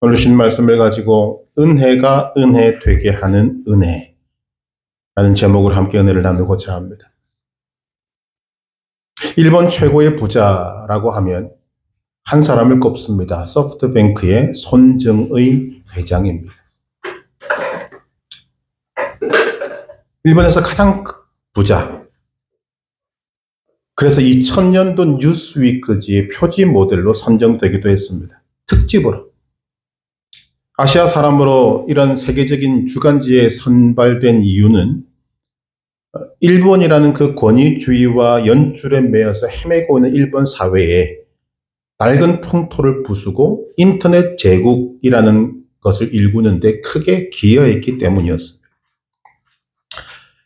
오늘 주신 말씀을 가지고 은혜가 은혜 되게 하는 은혜라는 제목으로 함께 은혜를 나누고자 합니다. 일본 최고의 부자라고 하면 한 사람을 꼽습니다. 소프트뱅크의 손정의 회장입니다. 일본에서 가장 부자. 그래서 2000년도 뉴스위크지의 표지 모델로 선정되기도 했습니다. 특집으로. 아시아 사람으로 이런 세계적인 주간지에 선발된 이유는 일본이라는 그 권위주의와 연줄에 매여서 헤매고 있는 일본 사회에 낡은 풍토를 부수고 인터넷 제국이라는 것을 일구는데 크게 기여했기 때문이었습니다.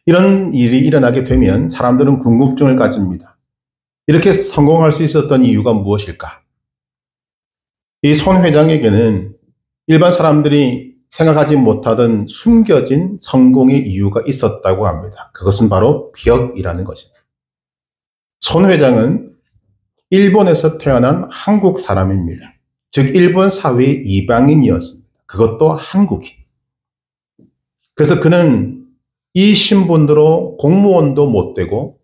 이런 일이 일어나게 되면 사람들은 궁금증을 가집니다. 이렇게 성공할 수 있었던 이유가 무엇일까? 이 손 회장에게는 일반 사람들이 생각하지 못하던 숨겨진 성공의 이유가 있었다고 합니다. 그것은 바로 벽이라는 것입니다. 손 회장은 일본에서 태어난 한국 사람입니다. 즉 일본 사회의 이방인이었습니다. 그것도 한국인. 그래서 그는 이 신분으로 공무원도 못 되고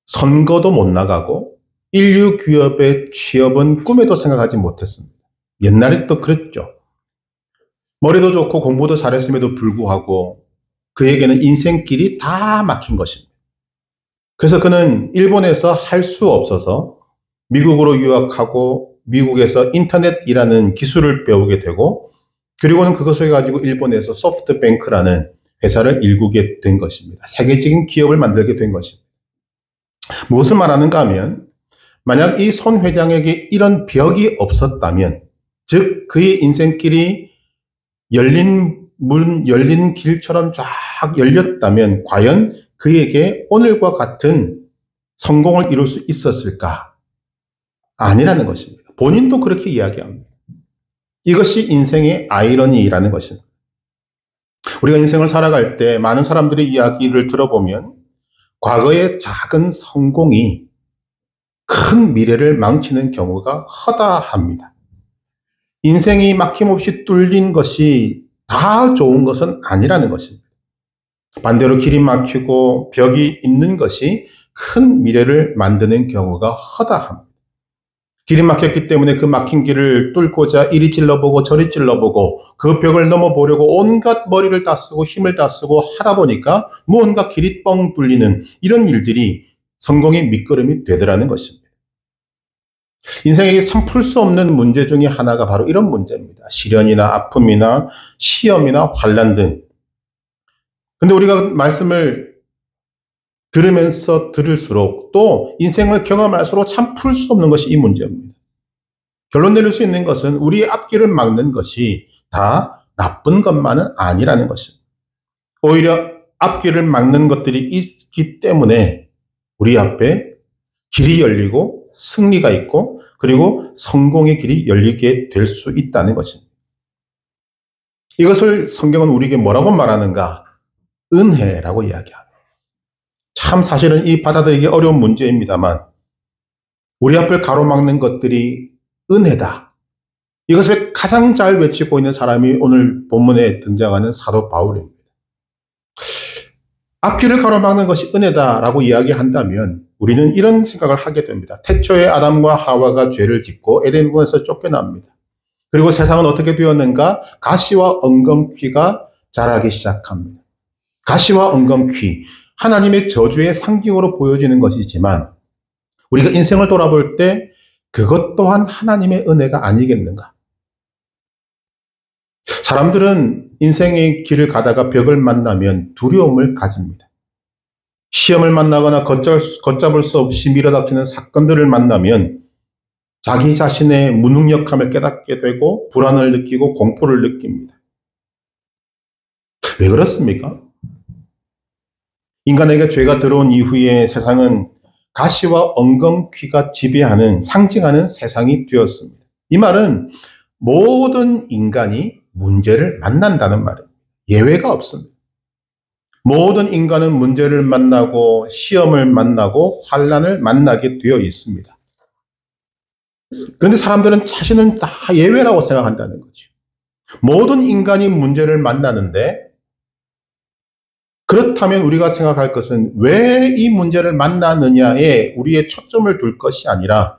선거도 못 나가고 인류 기업의 취업은 꿈에도 생각하지 못했습니다. 옛날에 또 그랬죠. 머리도 좋고 공부도 잘했음에도 불구하고 그에게는 인생길이 다 막힌 것입니다. 그래서 그는 일본에서 할 수 없어서 미국으로 유학하고 미국에서 인터넷이라는 기술을 배우게 되고 그리고는 그것을 가지고 일본에서 소프트뱅크라는 회사를 일구게 된 것입니다. 세계적인 기업을 만들게 된 것입니다. 무엇을 말하는가 하면 만약 이 손 회장에게 이런 벽이 없었다면 즉 그의 인생길이 열린 길처럼 쫙 열렸다면 과연 그에게 오늘과 같은 성공을 이룰 수 있었을까? 아니라는 것입니다. 본인도 그렇게 이야기합니다. 이것이 인생의 아이러니라는 것입니다. 우리가 인생을 살아갈 때 많은 사람들의 이야기를 들어보면 과거의 작은 성공이 큰 미래를 망치는 경우가 허다합니다. 인생이 막힘없이 뚫린 것이 다 좋은 것은 아니라는 것입니다. 반대로 길이 막히고 벽이 있는 것이 큰 미래를 만드는 경우가 허다합니다. 길이 막혔기 때문에 그 막힌 길을 뚫고자 이리 찔러보고 저리 찔러보고 그 벽을 넘어보려고 온갖 머리를 다 쓰고 힘을 다 쓰고 하다 보니까 무언가 길이 뻥 뚫리는 이런 일들이 성공의 밑거름이 되더라는 것입니다. 인생에게 참 풀 수 없는 문제 중에 하나가 바로 이런 문제입니다. 시련이나 아픔이나 시험이나 환난 등. 근데 우리가 말씀을 들으면서 들을수록 또 인생을 경험할수록 참 풀 수 없는 것이 이 문제입니다. 결론 내릴 수 있는 것은 우리의 앞길을 막는 것이 다 나쁜 것만은 아니라는 것입니다. 오히려 앞길을 막는 것들이 있기 때문에 우리 앞에 길이 열리고 승리가 있고 그리고 성공의 길이 열리게 될 수 있다는 것입니다. 이것을 성경은 우리에게 뭐라고 말하는가? 은혜라고 이야기합니다. 참 사실은 이 받아들이기 어려운 문제입니다만 우리 앞을 가로막는 것들이 은혜다. 이것을 가장 잘 외치고 있는 사람이 오늘 본문에 등장하는 사도 바울입니다. 앞길을 가로막는 것이 은혜다라고 이야기한다면 우리는 이런 생각을 하게 됩니다. 태초에 아담과 하와가 죄를 짓고 에덴동에서 쫓겨납니다. 그리고 세상은 어떻게 되었는가? 가시와 엉겅퀴가 자라기 시작합니다. 가시와 엉겅퀴, 하나님의 저주의 상징으로 보여지는 것이지만 우리가 인생을 돌아볼 때 그것 또한 하나님의 은혜가 아니겠는가? 사람들은 인생의 길을 가다가 벽을 만나면 두려움을 가집니다. 시험을 만나거나 걷잡을 수 없이 밀어닥치는 사건들을 만나면 자기 자신의 무능력함을 깨닫게 되고 불안을 느끼고 공포를 느낍니다. 왜 그렇습니까? 인간에게 죄가 들어온 이후에 세상은 가시와 엉겅퀴가 지배하는 상징하는 세상이 되었습니다. 이 말은 모든 인간이 문제를 만난다는 말이에요. 예외가 없습니다. 모든 인간은 문제를 만나고 시험을 만나고 환난을 만나게 되어 있습니다. 그런데 사람들은 자신은 다 예외라고 생각한다는 거죠. 모든 인간이 문제를 만나는데, 그렇다면 우리가 생각할 것은 왜 이 문제를 만나느냐에 우리의 초점을 둘 것이 아니라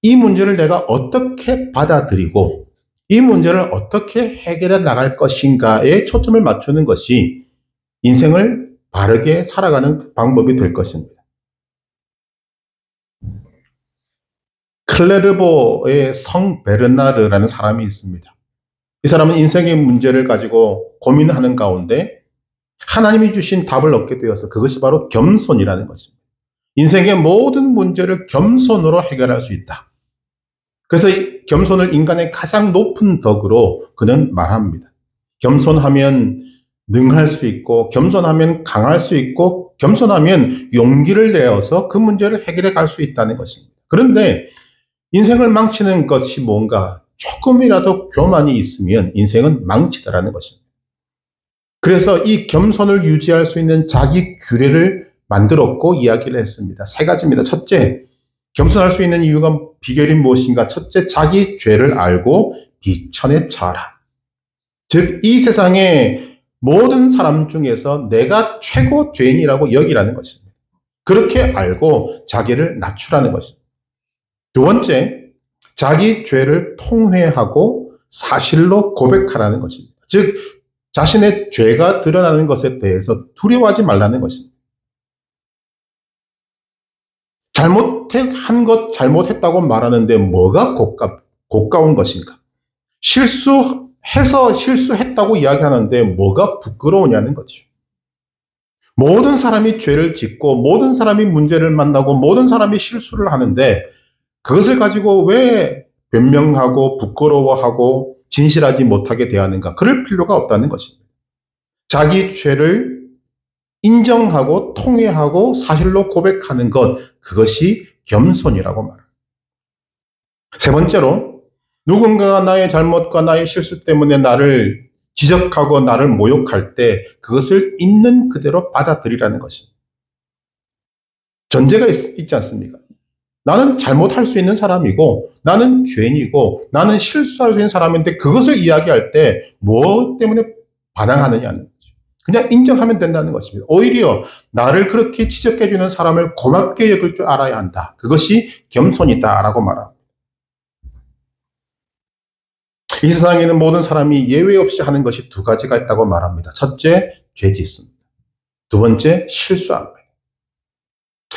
이 문제를 내가 어떻게 받아들이고 이 문제를 어떻게 해결해 나갈 것인가에 초점을 맞추는 것이 인생을 바르게 살아가는 방법이 될 것입니다. 클레르보의 성 베르나르라는 사람이 있습니다. 이 사람은 인생의 문제를 가지고 고민하는 가운데 하나님이 주신 답을 얻게 되어서 그것이 바로 겸손이라는 것입니다. 인생의 모든 문제를 겸손으로 해결할 수 있다. 그래서 이 겸손을 인간의 가장 높은 덕으로 그는 말합니다. 겸손하면 능할 수 있고, 겸손하면 강할 수 있고, 겸손하면 용기를 내어서 그 문제를 해결해 갈 수 있다는 것입니다. 그런데 인생을 망치는 것이 뭔가 조금이라도 교만이 있으면 인생은 망치다라는 것입니다. 그래서 이 겸손을 유지할 수 있는 자기 규례를 만들었고 이야기를 했습니다. 세 가지입니다. 첫째, 겸손할 수 있는 이유가 비결이 무엇인가? 첫째, 자기 죄를 알고 비천에 처하라. 즉, 이 세상의 모든 사람 중에서 내가 최고 죄인이라고 여기라는 것입니다. 그렇게 알고 자기를 낮추라는 것입니다. 두 번째, 자기 죄를 통회하고 사실로 고백하라는 것입니다. 즉, 자신의 죄가 드러나는 것에 대해서 두려워하지 말라는 것입니다. 한 것 잘못했다고 말하는데 뭐가 고가운 것인가? 실수해서 실수했다고 이야기하는데 뭐가 부끄러우냐는 거죠. 모든 사람이 죄를 짓고 모든 사람이 문제를 만나고 모든 사람이 실수를 하는데 그것을 가지고 왜 변명하고 부끄러워하고 진실하지 못하게 대하는가? 그럴 필요가 없다는 것입니다. 자기 죄를 인정하고 통회하고 사실로 고백하는 것, 그것이 겸손이라고 말합니다. 세 번째로, 누군가가 나의 잘못과 나의 실수 때문에 나를 지적하고 나를 모욕할 때 그것을 있는 그대로 받아들이라는 것입니다. 전제가 있지 않습니까? 나는 잘못할 수 있는 사람이고 나는 죄인이고 나는 실수할 수 있는 사람인데 그것을 이야기할 때 뭐 때문에 반항하느냐는 거죠. 그냥 인정하면 된다는 것입니다. 오히려 나를 그렇게 지적해주는 사람을 고맙게 여길 줄 알아야 한다. 그것이 겸손이다라고 말합니다. 이 세상에 있는 모든 사람이 예외 없이 하는 것이 두 가지가 있다고 말합니다. 첫째, 죄 짓습니다. 두 번째, 실수합니다.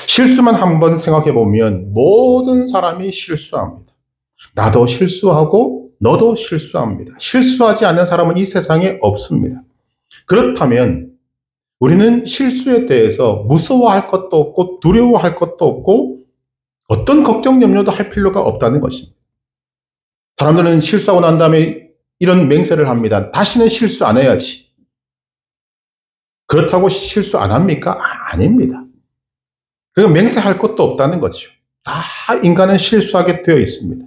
실수만 한번 생각해 보면 모든 사람이 실수합니다. 나도 실수하고 너도 실수합니다. 실수하지 않는 사람은 이 세상에 없습니다. 그렇다면 우리는 실수에 대해서 무서워할 것도 없고 두려워할 것도 없고 어떤 걱정 염려도 할 필요가 없다는 것입니다. 사람들은 실수하고 난 다음에 이런 맹세를 합니다. 다시는 실수 안 해야지. 그렇다고 실수 안 합니까? 아닙니다. 그러니까 맹세할 것도 없다는 거죠. 다 인간은 실수하게 되어 있습니다.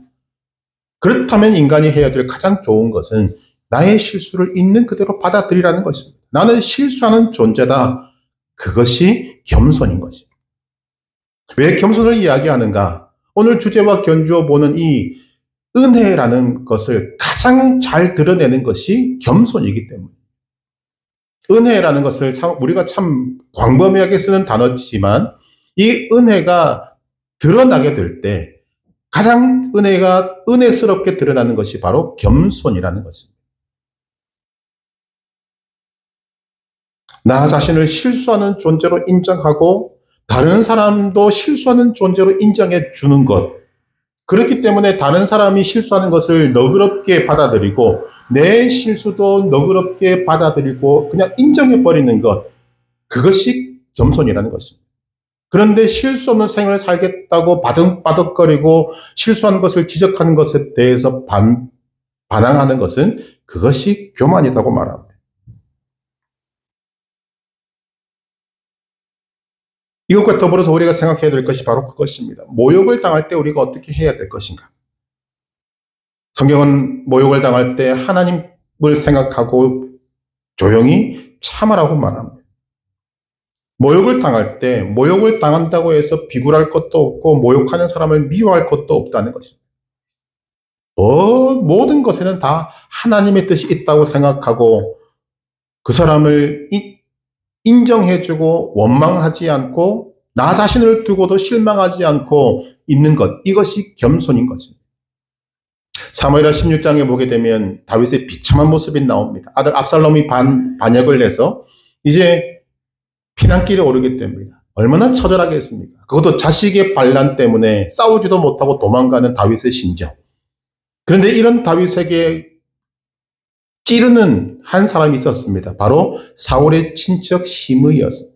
그렇다면 인간이 해야 될 가장 좋은 것은 나의 실수를 있는 그대로 받아들이라는 것입니다. 나는 실수하는 존재다. 그것이 겸손인 것입니다. 왜 겸손을 이야기하는가? 오늘 주제와 견주어 보는 이 은혜라는 것을 가장 잘 드러내는 것이 겸손이기 때문입니다. 은혜라는 것을 우리가 참 광범위하게 쓰는 단어지만 이 은혜가 드러나게 될 때 가장 은혜가 은혜스럽게 드러나는 것이 바로 겸손이라는 것입니다. 나 자신을 실수하는 존재로 인정하고 다른 사람도 실수하는 존재로 인정해 주는 것. 그렇기 때문에 다른 사람이 실수하는 것을 너그럽게 받아들이고 내 실수도 너그럽게 받아들이고 그냥 인정해 버리는 것. 그것이 겸손이라는 것입니다. 그런데 실수 없는 생을 살겠다고 바득바득거리고 실수한 것을 지적하는 것에 대해서 반항하는 것은 그것이 교만이라고 말합니다. 이것과 더불어서 우리가 생각해야 될 것이 바로 그것입니다. 모욕을 당할 때 우리가 어떻게 해야 될 것인가? 성경은 모욕을 당할 때 하나님을 생각하고 조용히 참으라고 말합니다. 모욕을 당할 때 모욕을 당한다고 해서 비굴할 것도 없고 모욕하는 사람을 미워할 것도 없다는 것입니다. 모든 것에는 다 하나님의 뜻이 있다고 생각하고 그 사람을 인정해주고 원망하지 않고 나 자신을 두고도 실망하지 않고 있는 것, 이것이 겸손인 것입니다. 사무엘하 16장에 보게 되면 다윗의 비참한 모습이 나옵니다. 아들 압살롬이 반역을 해서 이제 피난길에 오르게 됩니다. 얼마나 처절하겠습니까? 그것도 자식의 반란 때문에 싸우지도 못하고 도망가는 다윗의 심정. 그런데 이런 다윗에게 찌르는 한 사람이 있었습니다. 바로 사울의 친척 시므이였습니다.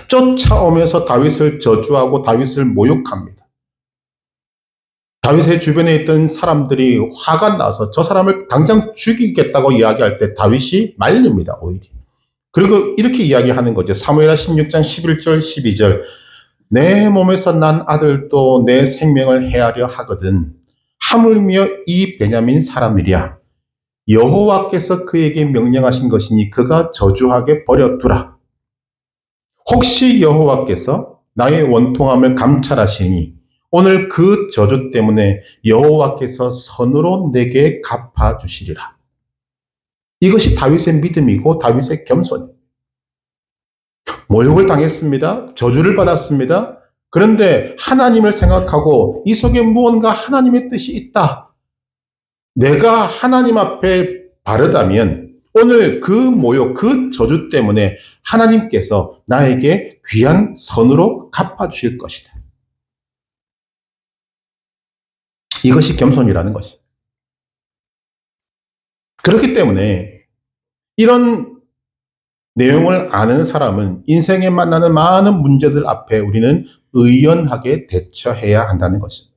쫓아오면서 다윗을 저주하고 다윗을 모욕합니다. 다윗의 주변에 있던 사람들이 화가 나서 저 사람을 당장 죽이겠다고 이야기할 때 다윗이 말립니다. 오히려. 그리고 이렇게 이야기하는 거죠. 사무엘하 16장 11절 12절 내 몸에서 난 아들도 내 생명을 해하려 하거든 하물며 이 베냐민 사람이랴 여호와께서 그에게 명령하신 것이니 그가 저주하게 버려두라. 혹시 여호와께서 나의 원통함을 감찰하시니 오늘 그 저주 때문에 여호와께서 선으로 내게 갚아주시리라. 이것이 다윗의 믿음이고 다윗의 겸손입니다. 모욕을 당했습니다. 저주를 받았습니다. 그런데 하나님을 생각하고 이 속에 무언가 하나님의 뜻이 있다. 내가 하나님 앞에 바르다면 오늘 그 모욕, 그 저주 때문에 하나님께서 나에게 귀한 선으로 갚아주실 것이다. 이것이 겸손이라는 것입니다. 그렇기 때문에 이런 내용을 아는 사람은 인생에 만나는 많은 문제들 앞에 우리는 의연하게 대처해야 한다는 것입니다.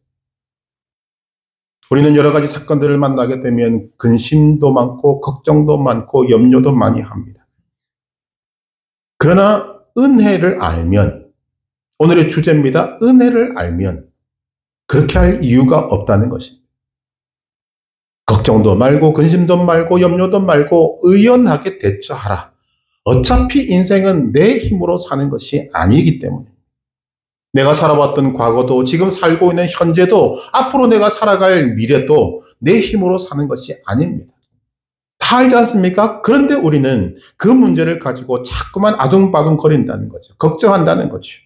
우리는 여러 가지 사건들을 만나게 되면 근심도 많고 걱정도 많고 염려도 많이 합니다. 그러나 은혜를 알면, 오늘의 주제입니다. 은혜를 알면 그렇게 할 이유가 없다는 것입니다. 걱정도 말고 근심도 말고 염려도 말고 의연하게 대처하라. 어차피 인생은 내 힘으로 사는 것이 아니기 때문에 내가 살아왔던 과거도 지금 살고 있는 현재도 앞으로 내가 살아갈 미래도 내 힘으로 사는 것이 아닙니다. 다 알지 않습니까? 그런데 우리는 그 문제를 가지고 자꾸만 아둥바둥거린다는 거죠. 걱정한다는 거죠.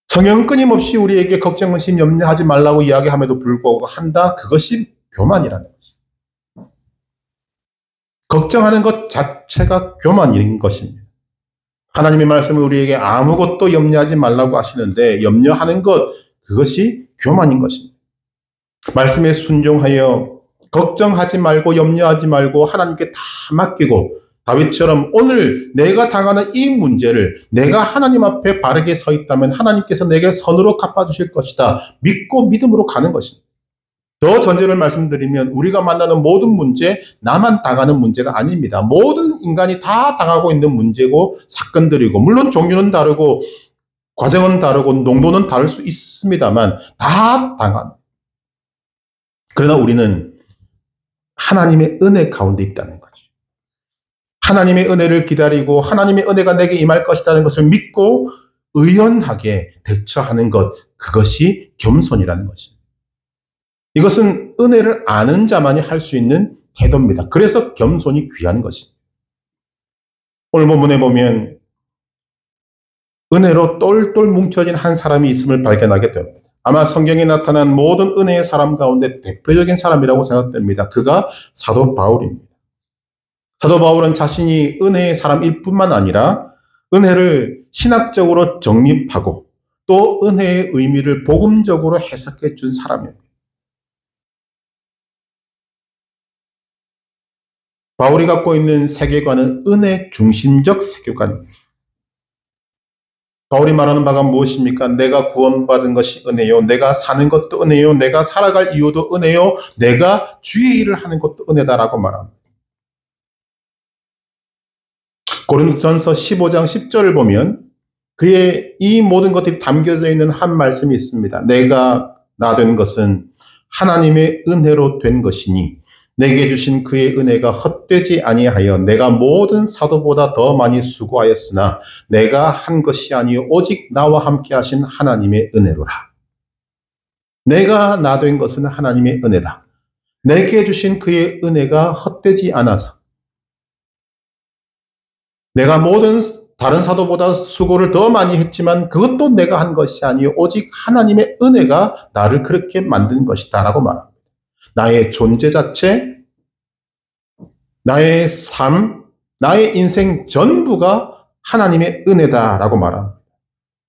성경은 끊임없이 우리에게 걱정, 근심, 염려하지 말라고 이야기함에도 불구하고 한다. 그것이 교만이라는 거죠. 걱정하는 것 자체가 교만인 것입니다. 하나님의 말씀을 우리에게 아무것도 염려하지 말라고 하시는데 염려하는 것, 그것이 교만인 것입니다. 말씀에 순종하여 걱정하지 말고 염려하지 말고 하나님께 다 맡기고 다윗처럼 오늘 내가 당하는 이 문제를 내가 하나님 앞에 바르게 서 있다면 하나님께서 내게 선으로 갚아주실 것이다. 믿고 믿음으로 가는 것입니다. 더 전제를 말씀드리면 우리가 만나는 모든 문제, 나만 당하는 문제가 아닙니다. 모든 인간이 다 당하고 있는 문제고 사건들이고 물론 종류는 다르고 과정은 다르고 농도는 다를 수 있습니다만 다 당합니다. 그러나 우리는 하나님의 은혜 가운데 있다는 거죠. 하나님의 은혜를 기다리고 하나님의 은혜가 내게 임할 것이라는 것을 믿고 의연하게 대처하는 것, 그것이 겸손이라는 것입니다. 이것은 은혜를 아는 자만이 할 수 있는 태도입니다. 그래서 겸손이 귀한 것입니다. 오늘 본문에 보면 은혜로 똘똘 뭉쳐진 한 사람이 있음을 발견하게 됩니다. 아마 성경에 나타난 모든 은혜의 사람 가운데 대표적인 사람이라고 생각됩니다. 그가 사도 바울입니다. 사도 바울은 자신이 은혜의 사람일 뿐만 아니라 은혜를 신학적으로 정립하고 또 은혜의 의미를 복음적으로 해석해 준 사람입니다. 바울이 갖고 있는 세계관은 은혜 중심적 세계관입니다. 바울이 말하는 바가 무엇입니까? 내가 구원받은 것이 은혜요. 내가 사는 것도 은혜요. 내가 살아갈 이유도 은혜요. 내가 주의 일을 하는 것도 은혜다라고 말합니다. 고린도전서 15장 10절을 보면 그의 이 모든 것들이 담겨져 있는 한 말씀이 있습니다. 내가 나 된 것은 하나님의 은혜로 된 것이니 내게 주신 그의 은혜가 헛되지 아니하여 내가 모든 사도보다 더 많이 수고하였으나 내가 한 것이 아니요 오직 나와 함께 하신 하나님의 은혜로라. 내가 나 된 것은 하나님의 은혜다. 내게 주신 그의 은혜가 헛되지 않아서 내가 모든 다른 사도보다 수고를 더 많이 했지만 그것도 내가 한 것이 아니요 오직 하나님의 은혜가 나를 그렇게 만든 것이다 라고 말합니다. 나의 존재 자체, 나의 삶, 나의 인생 전부가 하나님의 은혜다라고 말합니다.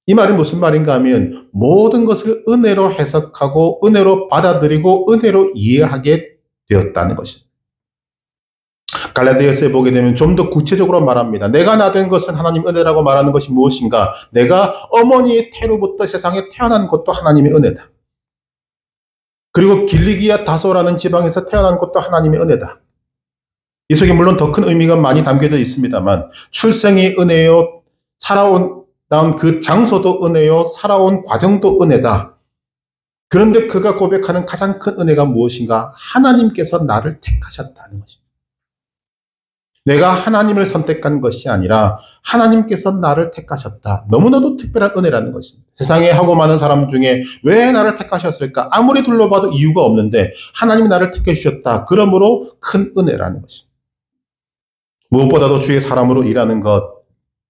이 말이 무슨 말인가 하면 모든 것을 은혜로 해석하고 은혜로 받아들이고 은혜로 이해하게 되었다는 것입니다. 갈라디아서에 보게 되면 좀 더 구체적으로 말합니다. 내가 나 된 것은 하나님 은혜라고 말하는 것이 무엇인가? 내가 어머니의 태로부터 세상에 태어난 것도 하나님의 은혜다. 그리고 길리기아 다소라는 지방에서 태어난 것도 하나님의 은혜다. 이 속에 물론 더 큰 의미가 많이 담겨져 있습니다만 출생이 은혜요, 살아온 그 장소도 은혜요, 살아온 과정도 은혜다. 그런데 그가 고백하는 가장 큰 은혜가 무엇인가? 하나님께서 나를 택하셨다는 것입니다. 내가 하나님을 선택한 것이 아니라 하나님께서 나를 택하셨다. 너무나도 특별한 은혜라는 것입니다. 세상에 하고 많은 사람 중에 왜 나를 택하셨을까? 아무리 둘러봐도 이유가 없는데 하나님이 나를 택해 주셨다. 그러므로 큰 은혜라는 것입니다. 무엇보다도 주의 사람으로 일하는 것,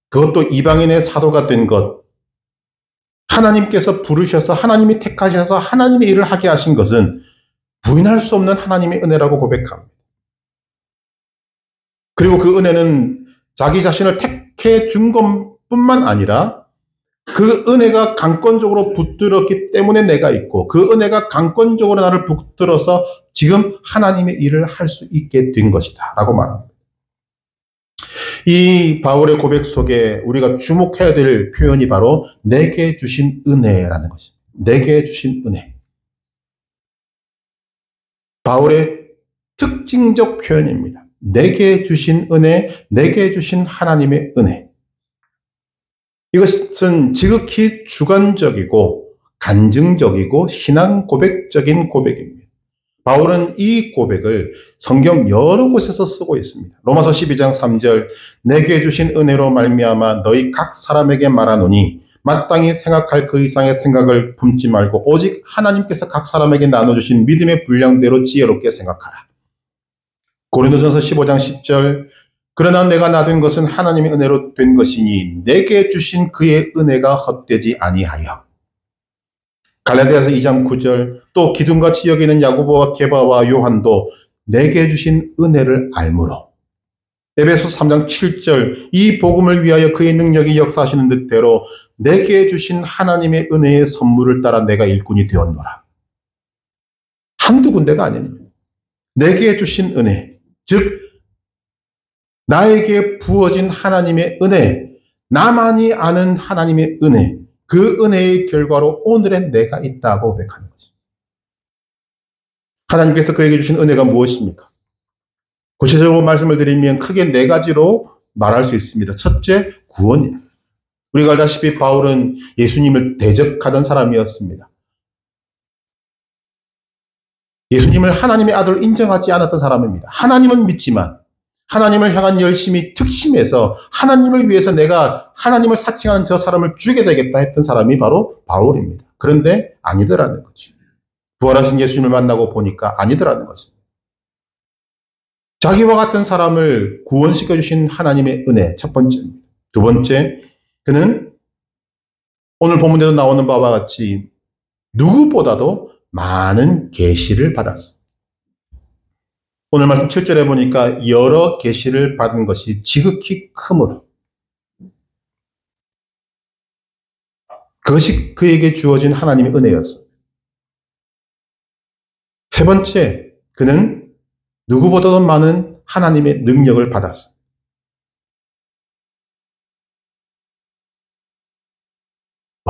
그것도 이방인의 사도가 된 것, 하나님께서 부르셔서 하나님이 택하셔서 하나님의 일을 하게 하신 것은 부인할 수 없는 하나님의 은혜라고 고백합니다. 그리고 그 은혜는 자기 자신을 택해 준 것뿐만 아니라 그 은혜가 강권적으로 붙들었기 때문에 내가 있고 그 은혜가 강권적으로 나를 붙들어서 지금 하나님의 일을 할 수 있게 된 것이다 라고 말합니다. 이 바울의 고백 속에 우리가 주목해야 될 표현이 바로 내게 주신 은혜라는 것입니다. 내게 주신 은혜. 바울의 특징적 표현입니다. 내게 주신 은혜, 내게 주신 하나님의 은혜. 이것은 지극히 주관적이고 간증적이고 신앙 고백적인 고백입니다. 바울은 이 고백을 성경 여러 곳에서 쓰고 있습니다. 로마서 12장 3절 내게 주신 은혜로 말미암아 너희 각 사람에게 말하노니 마땅히 생각할 그 이상의 생각을 품지 말고 오직 하나님께서 각 사람에게 나눠주신 믿음의 분량대로 지혜롭게 생각하라. 고린도전서 15장 10절 그러나 내가 나 된 것은 하나님의 은혜로 된 것이니 내게 주신 그의 은혜가 헛되지 아니하여. 갈라디아서 2장 9절 또 기둥같이 여기는 야고보와 게바와 요한도 내게 주신 은혜를 알므로. 에베소 3장 7절 이 복음을 위하여 그의 능력이 역사하시는 듯대로 내게 주신 하나님의 은혜의 선물을 따라 내가 일꾼이 되었노라. 한두 군데가 아닙니다. 내게 주신 은혜, 즉 나에게 부어진 하나님의 은혜, 나만이 아는 하나님의 은혜, 그 은혜의 결과로 오늘의 내가 있다고 고백하는 것입니다. 하나님께서 그에게 주신 은혜가 무엇입니까? 구체적으로 말씀을 드리면 크게 네 가지로 말할 수 있습니다. 첫째, 구원입니다. 우리가 알다시피 바울은 예수님을 대적하던 사람이었습니다. 예수님을 하나님의 아들로 인정하지 않았던 사람입니다. 하나님은 믿지만 하나님을 향한 열심이 특심해서 하나님을 위해서 내가 하나님을 사칭하는 저 사람을 죽여야 되겠다 했던 사람이 바로 바울입니다. 그런데 아니더라는 거죠. 부활하신 예수님을 만나고 보니까 아니더라는 것입니다. 자기와 같은 사람을 구원시켜 주신 하나님의 은혜, 첫 번째입니다. 두 번째, 그는 오늘 본문에도 나오는 바와 같이 누구보다도 많은 계시를 받았습니다. 오늘 말씀 7절에 보니까 여러 계시를 받은 것이 지극히 크므로 그것이 그에게 주어진 하나님의 은혜였습니다. 세 번째, 그는 누구보다도 많은 하나님의 능력을 받았습니다.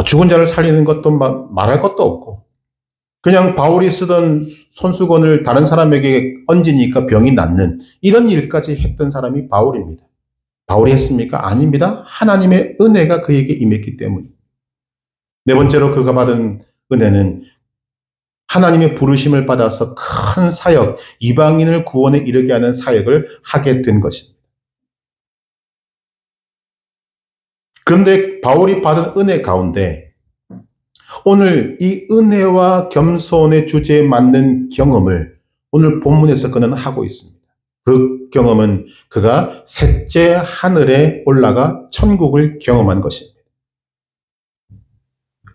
죽은 자를 살리는 것도 말할 것도 없고 그냥 바울이 쓰던 손수건을 다른 사람에게 얹으니까 병이 낫는 이런 일까지 했던 사람이 바울입니다. 바울이 했습니까? 아닙니다. 하나님의 은혜가 그에게 임했기 때문입니다. 네 번째로 그가 받은 은혜는 하나님의 부르심을 받아서 큰 사역, 이방인을 구원에 이르게 하는 사역을 하게 된 것입니다. 그런데 바울이 받은 은혜 가운데 오늘 이 은혜와 겸손의 주제에 맞는 경험을 오늘 본문에서 그는 하고 있습니다. 그 경험은 그가 셋째 하늘에 올라가 천국을 경험한 것입니다.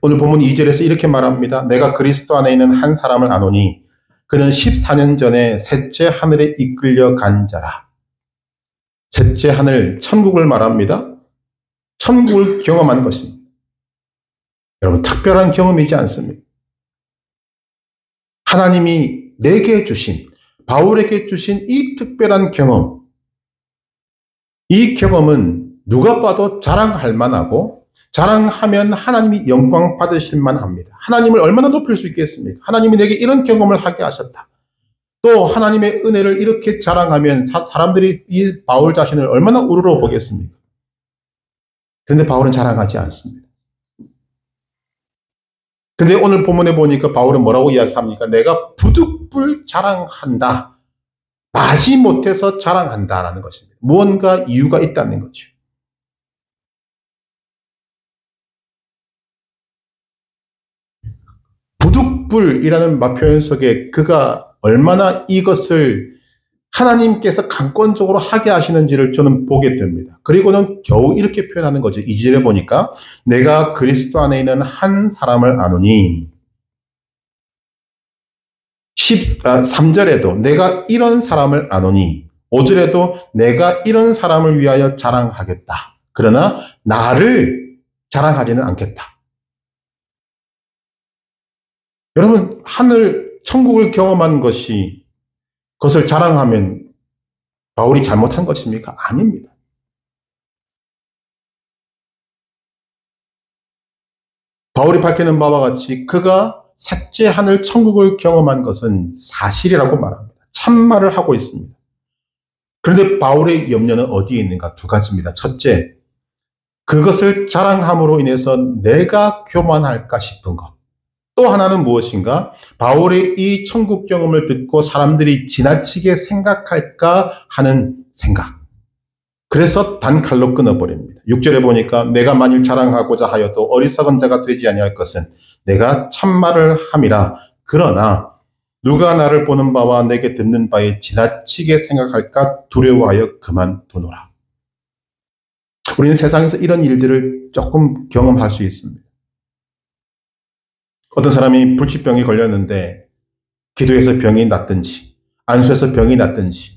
오늘 본문 2절에서 이렇게 말합니다. 내가 그리스도 안에 있는 한 사람을 아노니 그는 14년 전에 셋째 하늘에 이끌려 간 자라. 셋째 하늘, 천국을 말합니다. 천국을 경험한 것입니다. 여러분, 특별한 경험이지 않습니까? 하나님이 내게 주신, 바울에게 주신 이 특별한 경험, 이 경험은 누가 봐도 자랑할 만하고 자랑하면 하나님이 영광 받으실 만합니다. 하나님을 얼마나 높일 수 있겠습니까? 하나님이 내게 이런 경험을 하게 하셨다. 또 하나님의 은혜를 이렇게 자랑하면 사람들이 이 바울 자신을 얼마나 우러러 보겠습니까? 그런데 바울은 자랑하지 않습니다. 근데 오늘 본문에 보니까 바울은 뭐라고 이야기합니까? 내가 부득불 자랑한다. 마지못해서 자랑한다라는 것입니다. 무언가 이유가 있다는 거죠. 부득불이라는 표현 속에 그가 얼마나 이것을 하나님께서 강권적으로 하게 하시는지를 저는 보게 됩니다. 그리고는 겨우 이렇게 표현하는 거죠. 2절에 보니까 내가 그리스도 안에 있는 한 사람을 아노니 3절에도 내가 이런 사람을 아노니 5절에도 내가 이런 사람을 위하여 자랑하겠다. 그러나 나를 자랑하지는 않겠다. 여러분, 하늘 천국을 경험한 것이 그것을 자랑하면 바울이 잘못한 것입니까? 아닙니다. 바울이 밝히는 바와 같이 그가 셋째 하늘 천국을 경험한 것은 사실이라고 말합니다. 참말을 하고 있습니다. 그런데 바울의 염려는 어디에 있는가? 두 가지입니다. 첫째, 그것을 자랑함으로 인해서 내가 교만할까 싶은 것. 또 하나는 무엇인가? 바울의 이 천국 경험을 듣고 사람들이 지나치게 생각할까 하는 생각. 그래서 단칼로 끊어버립니다. 6절에 보니까 내가 만일 자랑하고자 하여도 어리석은 자가 되지 아니할 것은 내가 참말을 함이라. 그러나 누가 나를 보는 바와 내게 듣는 바에 지나치게 생각할까 두려워하여 그만두노라. 우리는 세상에서 이런 일들을 조금 경험할 수 있습니다. 어떤 사람이 불치병이 걸렸는데 기도해서 병이 낫든지 안수해서 병이 낫든지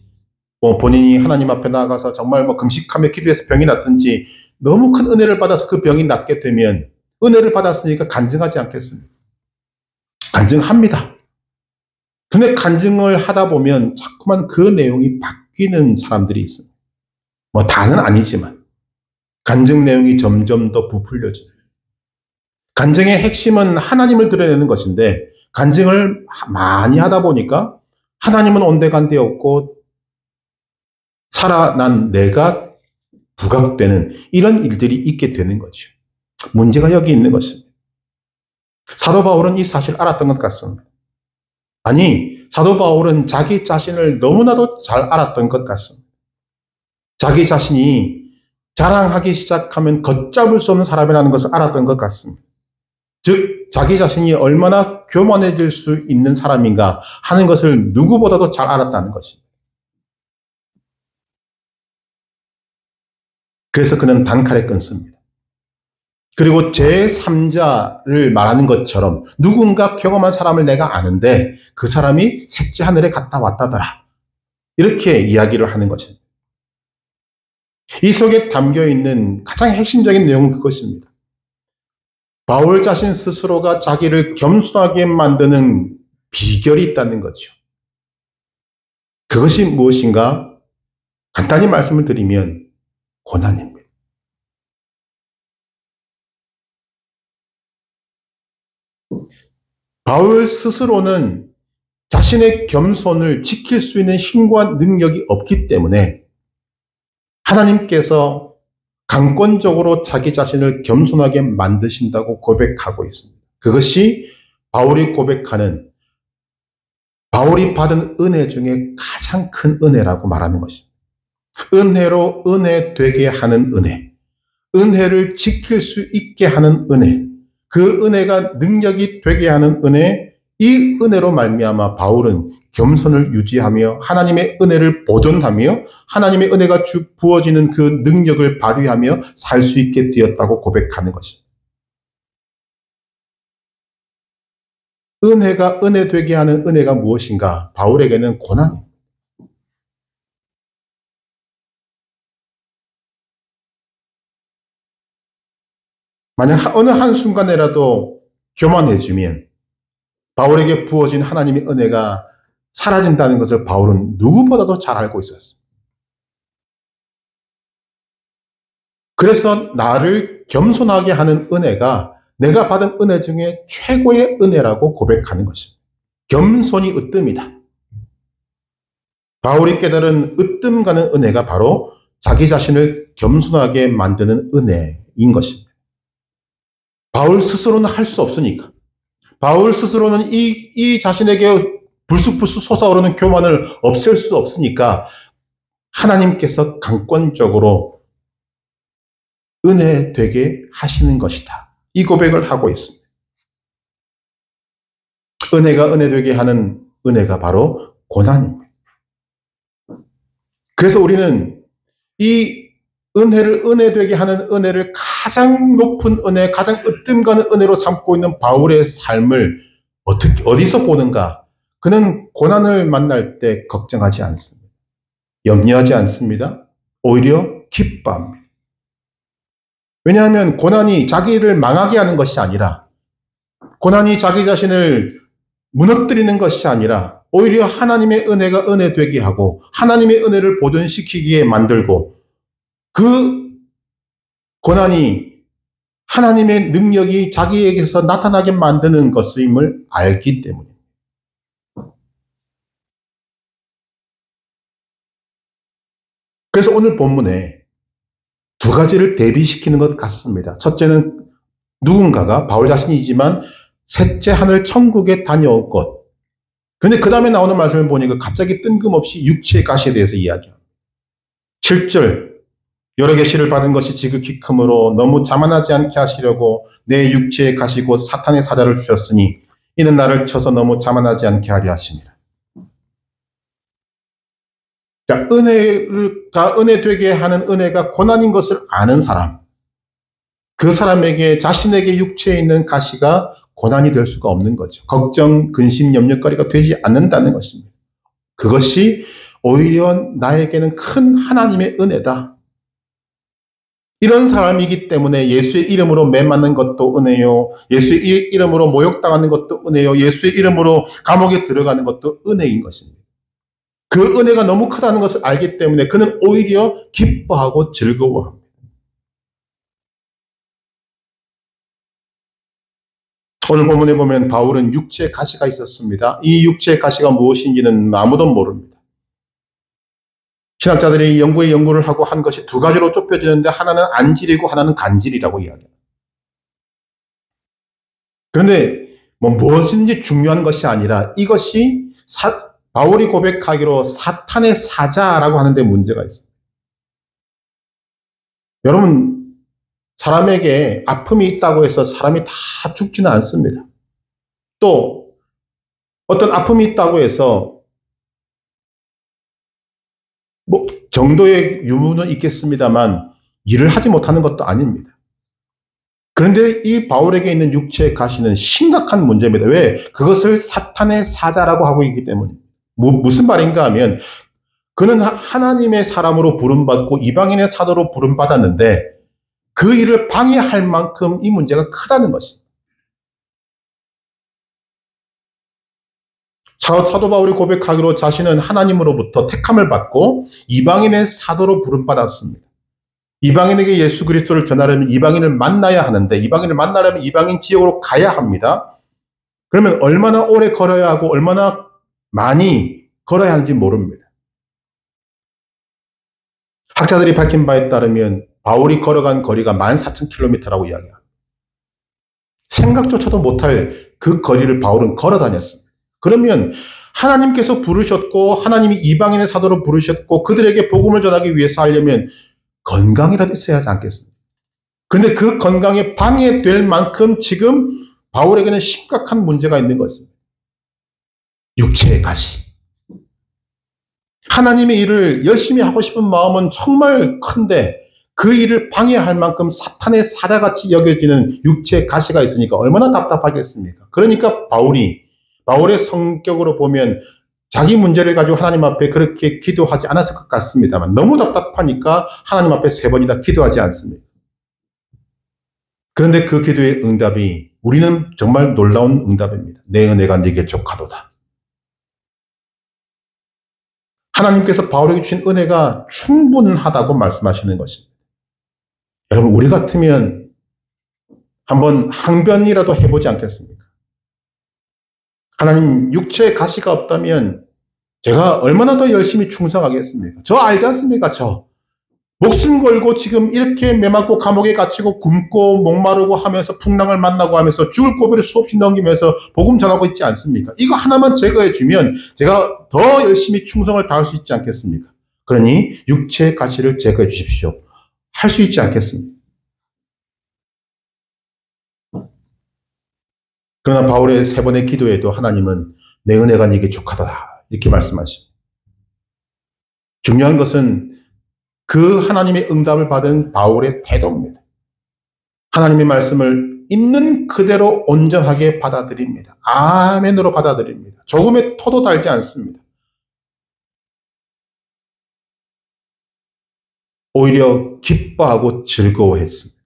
본인이 하나님 앞에 나아가서 정말 금식하며 기도해서 병이 낫든지 너무 큰 은혜를 받아서 그 병이 낫게 되면 은혜를 받았으니까 간증하지 않겠습니까? 간증합니다. 근데 간증을 하다 보면 자꾸만 그 내용이 바뀌는 사람들이 있습니다. 다는 아니지만 간증 내용이 점점 더 부풀려져요. 간증의 핵심은 하나님을 드러내는 것인데 간증을 많이 하다 보니까 하나님은 온데간데 없고 살아난 내가 부각되는 이런 일들이 있게 되는 거죠. 문제가 여기 있는 것입니다. 사도 바울은 이 사실을 알았던 것 같습니다. 아니, 사도 바울은 자기 자신을 너무나도 잘 알았던 것 같습니다. 자기 자신이 자랑하기 시작하면 걷잡을 수 없는 사람이라는 것을 알았던 것 같습니다. 즉 자기 자신이 얼마나 교만해질 수 있는 사람인가 하는 것을 누구보다도 잘 알았다는 것입니다. 그래서 그는 단칼에 끊습니다. 그리고 제3자를 말하는 것처럼 누군가 경험한 사람을 내가 아는데 그 사람이 셋째 하늘에 갔다 왔다더라. 이렇게 이야기를 하는 것입니다. 이 속에 담겨있는 가장 핵심적인 내용은 그것입니다. 바울 자신 스스로가 자기를 겸손하게 만드는 비결이 있다는 거죠. 그것이 무엇인가? 간단히 말씀을 드리면 고난입니다. 바울 스스로는 자신의 겸손을 지킬 수 있는 힘과 능력이 없기 때문에 하나님께서 강권적으로 자기 자신을 겸손하게 만드신다고 고백하고 있습니다. 그것이 바울이 고백하는 바울이 받은 은혜 중에 가장 큰 은혜라고 말하는 것입니다. 은혜로 은혜 되게 하는 은혜, 은혜를 지킬 수 있게 하는 은혜, 그 은혜가 능력이 되게 하는 은혜, 이 은혜로 말미암아 바울은 겸손을 유지하며 하나님의 은혜를 보존하며 하나님의 은혜가 부어지는 그 능력을 발휘하며 살 수 있게 되었다고 고백하는 것입니다. 은혜가 은혜 되게 하는 은혜가 무엇인가? 바울에게는 고난입니다. 만약 어느 한순간에라도 교만해지면 바울에게 부어진 하나님의 은혜가 사라진다는 것을 바울은 누구보다도 잘 알고 있었습니다. 그래서 나를 겸손하게 하는 은혜가 내가 받은 은혜 중에 최고의 은혜라고 고백하는 것입니다. 겸손이 으뜸이다. 바울이 깨달은 으뜸 가는 은혜가 바로 자기 자신을 겸손하게 만드는 은혜인 것입니다. 바울 스스로는 할 수 없으니까. 바울 스스로는 이 자신에게 불쑥불쑥 솟아오르는 교만을 없앨 수 없으니까 하나님께서 강권적으로 은혜 되게 하시는 것이다. 이 고백을 하고 있습니다. 은혜가 은혜 되게 하는 은혜가 바로 고난입니다. 그래서 우리는 이 은혜를 은혜 되게 하는 은혜를 가장 높은 은혜, 가장 으뜸 가는 은혜로 삼고 있는 바울의 삶을 어디서 보는가? 그는 고난을 만날 때 걱정하지 않습니다. 염려하지 않습니다. 오히려 기뻐합니다. 왜냐하면 고난이 자기를 망하게 하는 것이 아니라, 고난이 자기 자신을 무너뜨리는 것이 아니라 오히려 하나님의 은혜가 은혜 되게 하고 하나님의 은혜를 보존시키기에 만들고, 그 고난이 하나님의 능력이 자기에게서 나타나게 만드는 것임을 알기 때문입니다. 그래서 오늘 본문에 두 가지를 대비시키는 것 같습니다. 첫째는 누군가가 바울 자신이지만 셋째 하늘 천국에 다녀온 것. 그런데 그 다음에 나오는 말씀을 보니까 갑자기 뜬금없이 육체의 가시에 대해서 이야기합니다. 7절, 여러 계시를 받은 것이 지극히 크므로 너무 자만하지 않게 하시려고 내 육체의 가시고 사탄의 사자를 주셨으니 이는 나를 쳐서 너무 자만하지 않게 하려 하십니다. 자, 은혜 되게 하는 은혜가 고난인 것을 아는 사람, 그 사람에게 자신에게 육체에 있는 가시가 고난이 될 수가 없는 거죠. 걱정, 근심, 염려거리가 되지 않는다는 것입니다. 그것이 오히려 나에게는 큰 하나님의 은혜다. 이런 사람이기 때문에 예수의 이름으로 매 맞는 것도 은혜요, 예수의 이름으로 모욕당하는 것도 은혜요, 예수의 이름으로 감옥에 들어가는 것도 은혜인 것입니다. 그 은혜가 너무 크다는 것을 알기 때문에 그는 오히려 기뻐하고 즐거워합니다. 오늘 본문에 보면 바울은 육체의 가시가 있었습니다. 이 육체의 가시가 무엇인지는 아무도 모릅니다. 신학자들이 연구를 하고 한 것이 두 가지로 좁혀지는데 하나는 안질이고 하나는 간질이라고 이야기합니다. 그런데 무엇인지 중요한 것이 아니라 이것이 바울이 고백하기로 사탄의 사자라고 하는데 문제가 있습니다. 여러분, 사람에게 아픔이 있다고 해서 사람이 다 죽지는 않습니다. 또 어떤 아픔이 있다고 해서 정도의 유무는 있겠습니다만 일을 하지 못하는 것도 아닙니다. 그런데 이 바울에게 있는 육체의 가시는 심각한 문제입니다. 왜? 그것을 사탄의 사자라고 하고 있기 때문입니다. 무슨 말인가 하면 그는 하나님의 사람으로 부름받고 이방인의 사도로 부름받았는데 그 일을 방해할 만큼 이 문제가 크다는 것입니다. 사도 바울이 고백하기로 자신은 하나님으로부터 택함을 받고 이방인의 사도로 부름받았습니다. 이방인에게 예수 그리스도를 전하려면 이방인을 만나야 하는데 이방인을 만나려면 이방인 지역으로 가야 합니다. 그러면 얼마나 오래 걸어야 하고 얼마나 많이 걸어야 하는지 모릅니다. 학자들이 밝힌 바에 따르면 바울이 걸어간 거리가 14,000km라고 이야기합니다. 생각조차도 못할 그 거리를 바울은 걸어 다녔습니다. 그러면 하나님께서 부르셨고 하나님이 이방인의 사도로 부르셨고 그들에게 복음을 전하기 위해서 하려면 건강이라도 있어야 하지 않겠습니까? 그런데 그 건강에 방해될 만큼 지금 바울에게는 심각한 문제가 있는 것입니다. 육체의 가시. 하나님의 일을 열심히 하고 싶은 마음은 정말 큰데 그 일을 방해할 만큼 사탄의 사자같이 여겨지는 육체의 가시가 있으니까 얼마나 답답하겠습니까? 그러니까 바울의 성격으로 보면 자기 문제를 가지고 하나님 앞에 그렇게 기도하지 않았을 것 같습니다만 너무 답답하니까 하나님 앞에 3번이나 기도하지 않습니다. 그런데 그 기도의 응답이 우리는 정말 놀라운 응답입니다. 내 은혜가 네게 족하도다. 하나님께서 바울에게 주신 은혜가 충분하다고 말씀하시는 것입니다. 여러분, 우리 같으면 한번 항변이라도 해보지 않겠습니까? 하나님, 육체에 가시가 없다면 제가 얼마나 더 열심히 충성하겠습니까? 저 알지 않습니까? 목숨 걸고 지금 이렇게 매맞고 감옥에 갇히고 굶고 목마르고 하면서 풍랑을 만나고 하면서 죽을 고비를 수없이 넘기면서 복음 전하고 있지 않습니까? 이거 하나만 제거해 주면 제가 더 열심히 충성을 다할 수 있지 않겠습니까? 그러니 육체의 가시를 제거해 주십시오. 할 수 있지 않겠습니까? 그러나 바울의 3번의 기도에도 하나님은 내 은혜가 네게 족하다 이렇게 말씀하십니다. 중요한 것은 그 하나님의 응답을 받은 바울의 태도입니다. 하나님의 말씀을 있는 그대로 온전하게 받아들입니다. 아멘으로 받아들입니다. 조금의 토도 달지 않습니다. 오히려 기뻐하고 즐거워했습니다.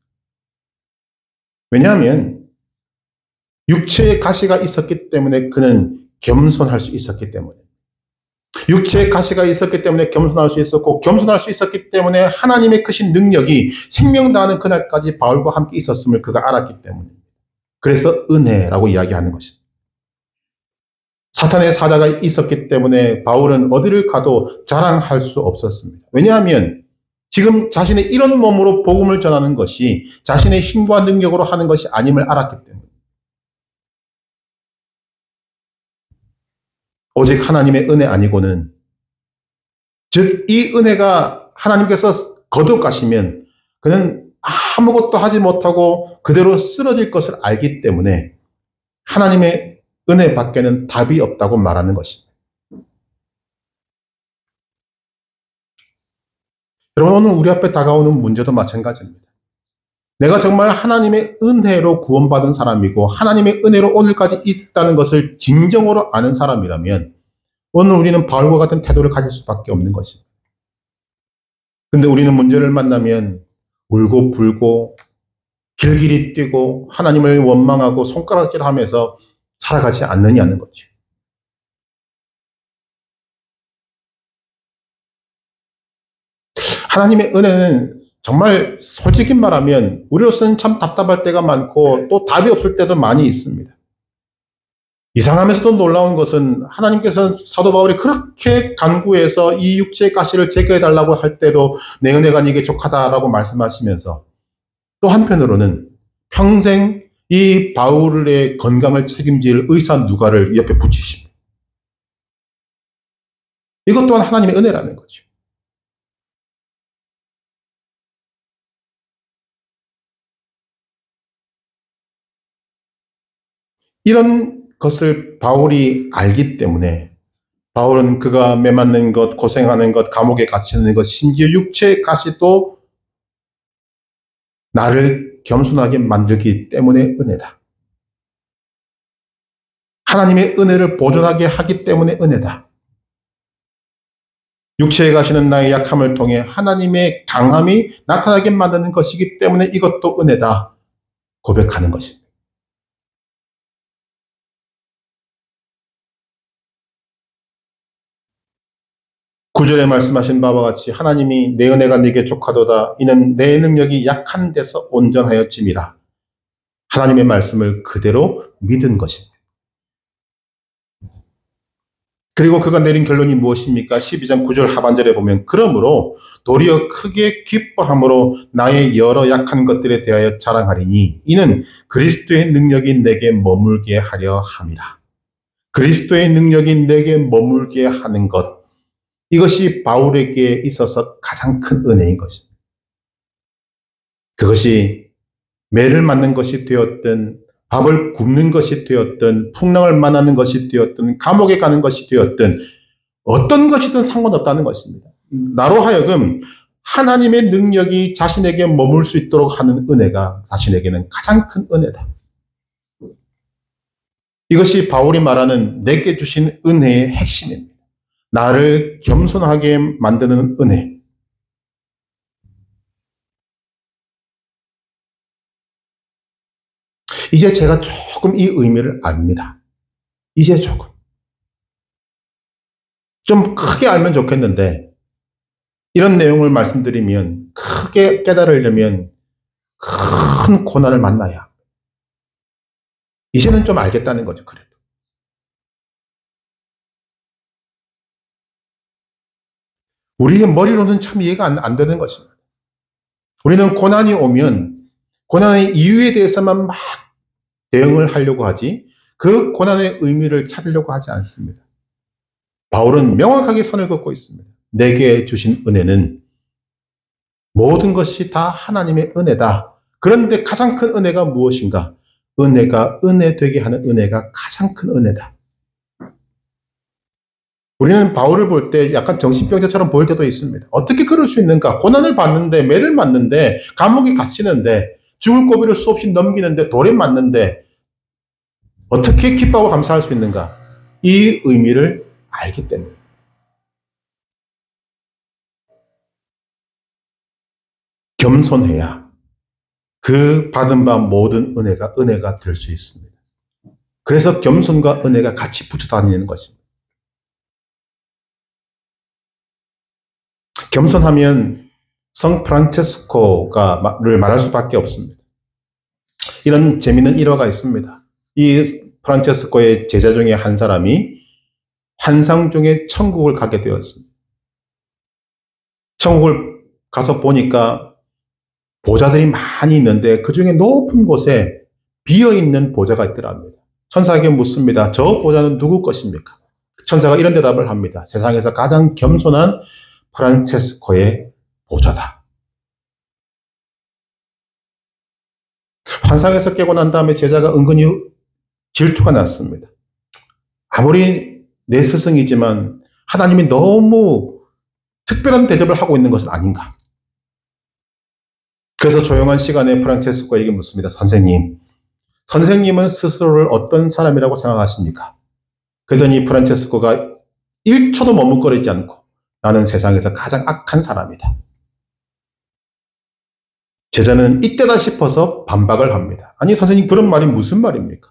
왜냐하면 육체의 가시가 있었기 때문에 그는 겸손할 수 있었기 때문에 육체의 가시가 있었기 때문에 겸손할 수 있었고 겸손할 수 있었기 때문에 하나님의 크신 능력이 생명 다하는 그날까지 바울과 함께 있었음을 그가 알았기 때문에 그래서 은혜라고 이야기하는 것입니다. 사탄의 사자가 있었기 때문에 바울은 어디를 가도 자랑할 수 없었습니다. 왜냐하면 지금 자신의 이런 몸으로 복음을 전하는 것이 자신의 힘과 능력으로 하는 것이 아님을 알았기 때문에 오직 하나님의 은혜 아니고는 즉 이 은혜가 하나님께서 거듭가시면 그는 아무것도 하지 못하고 그대로 쓰러질 것을 알기 때문에 하나님의 은혜 밖에는 답이 없다고 말하는 것입니다. 여러분, 오늘 우리 앞에 다가오는 문제도 마찬가지입니다. 내가 정말 하나님의 은혜로 구원받은 사람이고 하나님의 은혜로 오늘까지 있다는 것을 진정으로 아는 사람이라면 오늘 우리는 바울과 같은 태도를 가질 수밖에 없는 것입니다. 근데 우리는 문제를 만나면 울고 불고 길길이 뛰고 하나님을 원망하고 손가락질하면서 살아가지 않느냐는 거죠. 하나님의 은혜는 정말 솔직히 말하면 우리로서는 참 답답할 때가 많고 또 답이 없을 때도 많이 있습니다. 이상하면서도 놀라운 것은 하나님께서 사도 바울이 그렇게 간구해서 이 육체의 가시를 제거해달라고 할 때도 내 은혜가 네게 족하다라고 말씀하시면서 또 한편으로는 평생 이 바울의 건강을 책임질 의사 누가를 옆에 붙이십니다. 이것 또한 하나님의 은혜라는 거죠. 이런 것을 바울이 알기 때문에 바울은 그가 매맞는 것, 고생하는 것, 감옥에 갇히는 것, 심지어 육체의 가시도 나를 겸손하게 만들기 때문에 은혜다. 하나님의 은혜를 보존하게 하기 때문에 은혜다. 육체에 가시는 나의 약함을 통해 하나님의 강함이 나타나게 만드는 것이기 때문에 이것도 은혜다. 고백하는 것입니다. 9절에 말씀하신 바와 같이 하나님이 내 은혜가 네게 족하도다. 이는 내 능력이 약한 데서 온전하였짐이라. 하나님의 말씀을 그대로 믿은 것입니다. 그리고 그가 내린 결론이 무엇입니까? 12장 9절 하반절에 보면 그러므로 도리어 크게 기뻐함으로 나의 여러 약한 것들에 대하여 자랑하리니 이는 그리스도의 능력이 내게 머물게 하려 함이라. 그리스도의 능력이 내게 머물게 하는 것, 이것이 바울에게 있어서 가장 큰 은혜인 것입니다. 그것이 매를 맞는 것이 되었든 밥을 굽는 것이 되었든 풍랑을 만나는 것이 되었든 감옥에 가는 것이 되었든 어떤 것이든 상관없다는 것입니다. 나로 하여금 하나님의 능력이 자신에게 머물 수 있도록 하는 은혜가 자신에게는 가장 큰 은혜다. 이것이 바울이 말하는 내게 주신 은혜의 핵심입니다. 나를 겸손하게 만드는 은혜. 이제 제가 조금 이 의미를 압니다. 이제 조금. 좀 크게 알면 좋겠는데 이런 내용을 말씀드리면 크게 깨달으려면 큰 고난을 만나야 이제는 좀 알겠다는 거죠. 그래도 우리의 머리로는 참 이해가 안 되는 것입니다. 우리는 고난이 오면 고난의 이유에 대해서만 막 대응을 하려고 하지 그 고난의 의미를 찾으려고 하지 않습니다. 바울은 명확하게 선을 긋고 있습니다. 내게 주신 은혜는 모든 것이 다 하나님의 은혜다. 그런데 가장 큰 은혜가 무엇인가? 은혜가 은혜 되게 하는 은혜가 가장 큰 은혜다. 우리는 바울을 볼 때 약간 정신병자처럼 보일 때도 있습니다. 어떻게 그럴 수 있는가? 고난을 받는데, 매를 맞는데, 감옥에 갇히는데, 죽을 고비를 수없이 넘기는데, 돌에 맞는데, 어떻게 기뻐하고 감사할 수 있는가? 이 의미를 알기 때문에. 겸손해야 그 받은 바 모든 은혜가 될 수 있습니다. 그래서 겸손과 은혜가 같이 붙여 다니는 것입니다. 겸손하면 성 프란체스코를 말할 수밖에 없습니다. 이런 재미있는 일화가 있습니다. 이 프란체스코의 제자 중에 한 사람이 환상 중에 천국을 가게 되었습니다. 천국을 가서 보니까 보좌들이 많이 있는데 그 중에 높은 곳에 비어있는 보좌가 있더랍니다. 천사에게 묻습니다. 저 보좌는 누구 것입니까? 천사가 이런 대답을 합니다. 세상에서 가장 겸손한 프란체스코의 보좌다. 환상에서 깨고 난 다음에 제자가 은근히 질투가 났습니다. 아무리 내 스승이지만 하나님이 너무 특별한 대접을 하고 있는 것은 아닌가. 그래서 조용한 시간에 프란체스코에게 묻습니다. 선생님은 스스로를 어떤 사람이라고 생각하십니까? 그러더니 프란체스코가 1초도 머뭇거리지 않고 나는 세상에서 가장 악한 사람이다. 제자는 이때다 싶어서 반박을 합니다. 아니 선생님 그런 말이 무슨 말입니까?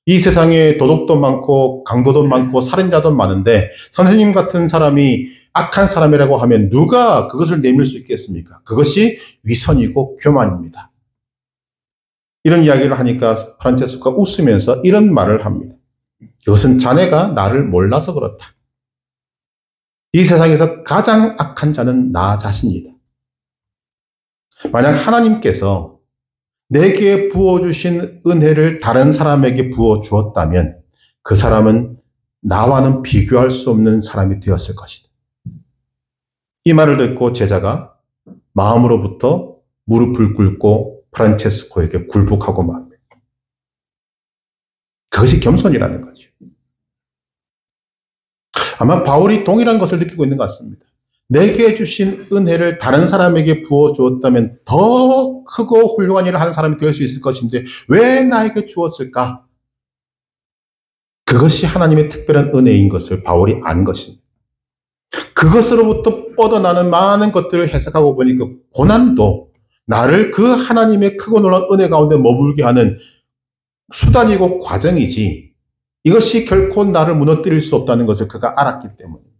이 세상에 도덕도 많고 강도도 많고 살인자도 많은데 선생님 같은 사람이 악한 사람이라고 하면 누가 그것을 내밀 수 있겠습니까? 그것이 위선이고 교만입니다. 이런 이야기를 하니까 프란체스코가 웃으면서 이런 말을 합니다. 그것은 자네가 나를 몰라서 그렇다. 이 세상에서 가장 악한 자는 나 자신이다. 만약 하나님께서 내게 부어주신 은혜를 다른 사람에게 부어주었다면 그 사람은 나와는 비교할 수 없는 사람이 되었을 것이다. 이 말을 듣고 제자가 마음으로부터 무릎을 꿇고 프란체스코에게 굴복하고 맙니다. 그것이 겸손이라는 거죠. 아마 바울이 동일한 것을 느끼고 있는 것 같습니다. 내게 주신 은혜를 다른 사람에게 부어주었다면 더 크고 훌륭한 일을 하는 사람이 될 수 있을 것인데 왜 나에게 주었을까? 그것이 하나님의 특별한 은혜인 것을 바울이 안 것입니다. 그것으로부터 뻗어나는 많은 것들을 해석하고 보니 그 고난도 나를 그 하나님의 크고 놀라운 은혜 가운데 머물게 하는 수단이고 과정이지 이것이 결코 나를 무너뜨릴 수 없다는 것을 그가 알았기 때문입니다.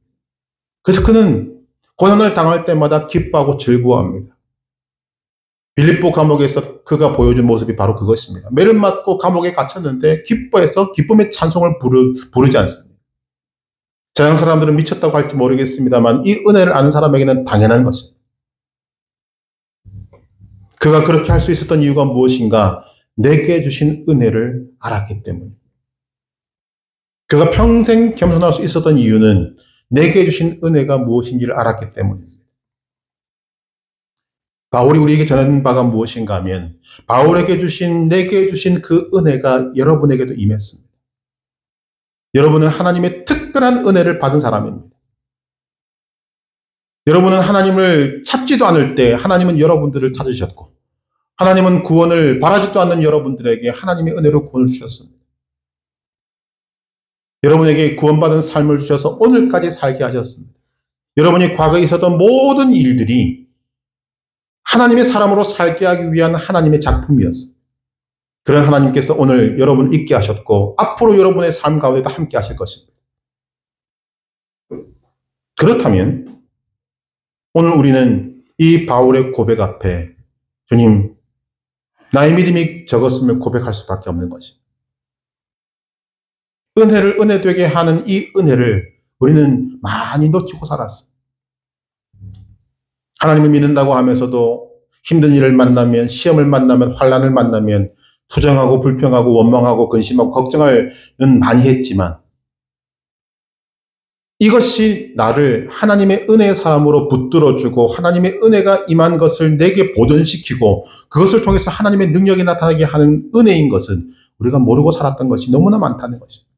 그래서 그는 고난을 당할 때마다 기뻐하고 즐거워합니다. 빌립보 감옥에서 그가 보여준 모습이 바로 그것입니다. 매를 맞고 감옥에 갇혔는데 기뻐해서 기쁨의 찬송을 부르지 않습니다. 서양 사람들은 미쳤다고 할지 모르겠습니다만 이 은혜를 아는 사람에게는 당연한 것입니다. 그가 그렇게 할 수 있었던 이유가 무엇인가? 내게 주신 은혜를 알았기 때문입니다. 그가 평생 겸손할 수 있었던 이유는 내게 주신 은혜가 무엇인지를 알았기 때문입니다. 바울이 우리에게 전하는 바가 무엇인가 하면 바울에게 주신, 내게 주신 그 은혜가 여러분에게도 임했습니다. 여러분은 하나님의 특별한 은혜를 받은 사람입니다. 여러분은 하나님을 찾지도 않을 때 하나님은 여러분들을 찾으셨고, 하나님은 구원을 바라지도 않는 여러분들에게 하나님의 은혜로 구원을 주셨습니다. 여러분에게 구원받은 삶을 주셔서 오늘까지 살게 하셨습니다. 여러분이 과거에 있었던 모든 일들이 하나님의 사람으로 살게 하기 위한 하나님의 작품이었습니다. 그런 하나님께서 오늘 여러분을 있게 하셨고 앞으로 여러분의 삶 가운데도 함께 하실 것입니다. 그렇다면 오늘 우리는 이 바울의 고백 앞에 주님, 나의 믿음이 적었음을 고백할 수밖에 없는 것입니다. 은혜를 은혜되게 하는 이 은혜를 우리는 많이 놓치고 살았습니다. 하나님을 믿는다고 하면서도 힘든 일을 만나면, 시험을 만나면, 환난을 만나면 투정하고 불평하고 원망하고 근심하고 걱정을 많이 했지만 이것이 나를 하나님의 은혜의 사람으로 붙들어주고 하나님의 은혜가 임한 것을 내게 보존시키고 그것을 통해서 하나님의 능력이 나타나게 하는 은혜인 것은 우리가 모르고 살았던 것이 너무나 많다는 것입니다.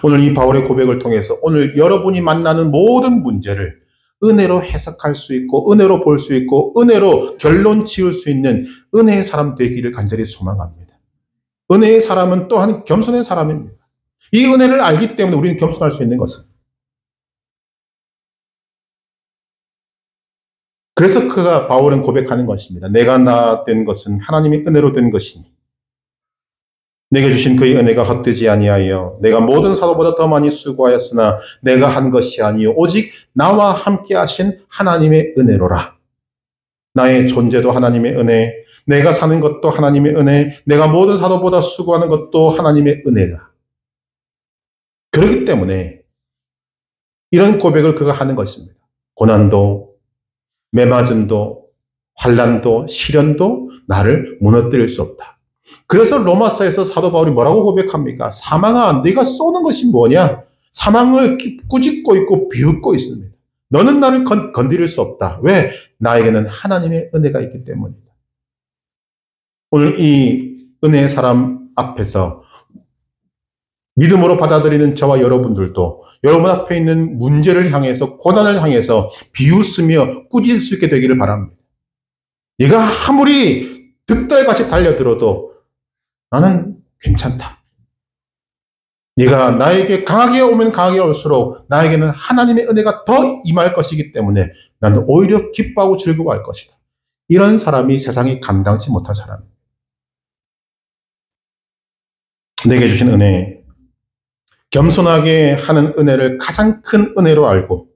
오늘 이 바울의 고백을 통해서 오늘 여러분이 만나는 모든 문제를 은혜로 해석할 수 있고 은혜로 볼 수 있고 은혜로 결론 지을 수 있는 은혜의 사람 되기를 간절히 소망합니다. 은혜의 사람은 또한 겸손의 사람입니다. 이 은혜를 알기 때문에 우리는 겸손할 수 있는 것입니다. 그래서 그가 바울은 고백하는 것입니다. 내가 나 된 것은 하나님의 은혜로 된 것이니 내게 주신 그의 은혜가 헛되지 아니하여 내가 모든 사도보다 더 많이 수고하였으나 내가 한 것이 아니요 오직 나와 함께 하신 하나님의 은혜로라. 나의 존재도 하나님의 은혜, 내가 사는 것도 하나님의 은혜, 내가 모든 사도보다 수고하는 것도 하나님의 은혜다. 그렇기 때문에 이런 고백을 그가 하는 것입니다. 고난도, 매맞음도, 환난도, 시련도 나를 무너뜨릴 수 없다. 그래서 로마서에서 사도 바울이 뭐라고 고백합니까? 사망아, 네가 쏘는 것이 뭐냐? 사망을 꾸짖고 있고 비웃고 있습니다. 너는 나를 건드릴 수 없다. 왜? 나에게는 하나님의 은혜가 있기 때문이다. 오늘 이 은혜의 사람 앞에서 믿음으로 받아들이는 저와 여러분들도 여러분 앞에 있는 문제를 향해서, 고난을 향해서 비웃으며 꾸짖을 수 있게 되기를 바랍니다. 네가 아무리 득달같이 달려들어도 나는 괜찮다. 네가 나에게 강하게 오면 강하게 올수록 나에게는 하나님의 은혜가 더 임할 것이기 때문에 나는 오히려 기뻐하고 즐거워할 것이다. 이런 사람이 세상이 감당치 못할 사람입니다. 내게 주신 은혜, 겸손하게 하는 은혜를 가장 큰 은혜로 알고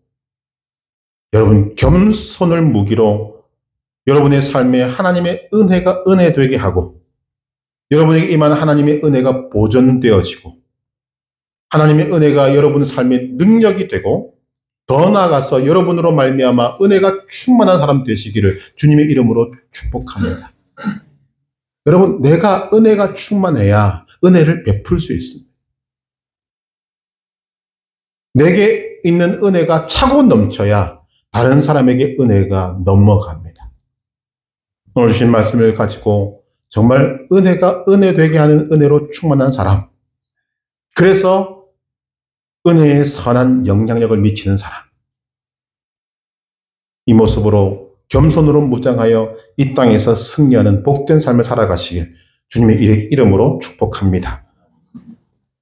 여러분 겸손을 무기로 여러분의 삶에 하나님의 은혜가 은혜되게 하고 여러분에게 임한 하나님의 은혜가 보존되어지고 하나님의 은혜가 여러분 삶의 능력이 되고 더 나아가서 여러분으로 말미암아 은혜가 충만한 사람 되시기를 주님의 이름으로 축복합니다. 여러분, 내가 은혜가 충만해야 은혜를 베풀 수 있습니다. 내게 있는 은혜가 차고 넘쳐야 다른 사람에게 은혜가 넘어갑니다. 오늘 주신 말씀을 가지고 정말 은혜가 은혜되게 하는 은혜로 충만한 사람, 그래서 은혜의 선한 영향력을 미치는 사람, 이 모습으로 겸손으로 무장하여 이 땅에서 승리하는 복된 삶을 살아가시길 주님의 이름으로 축복합니다.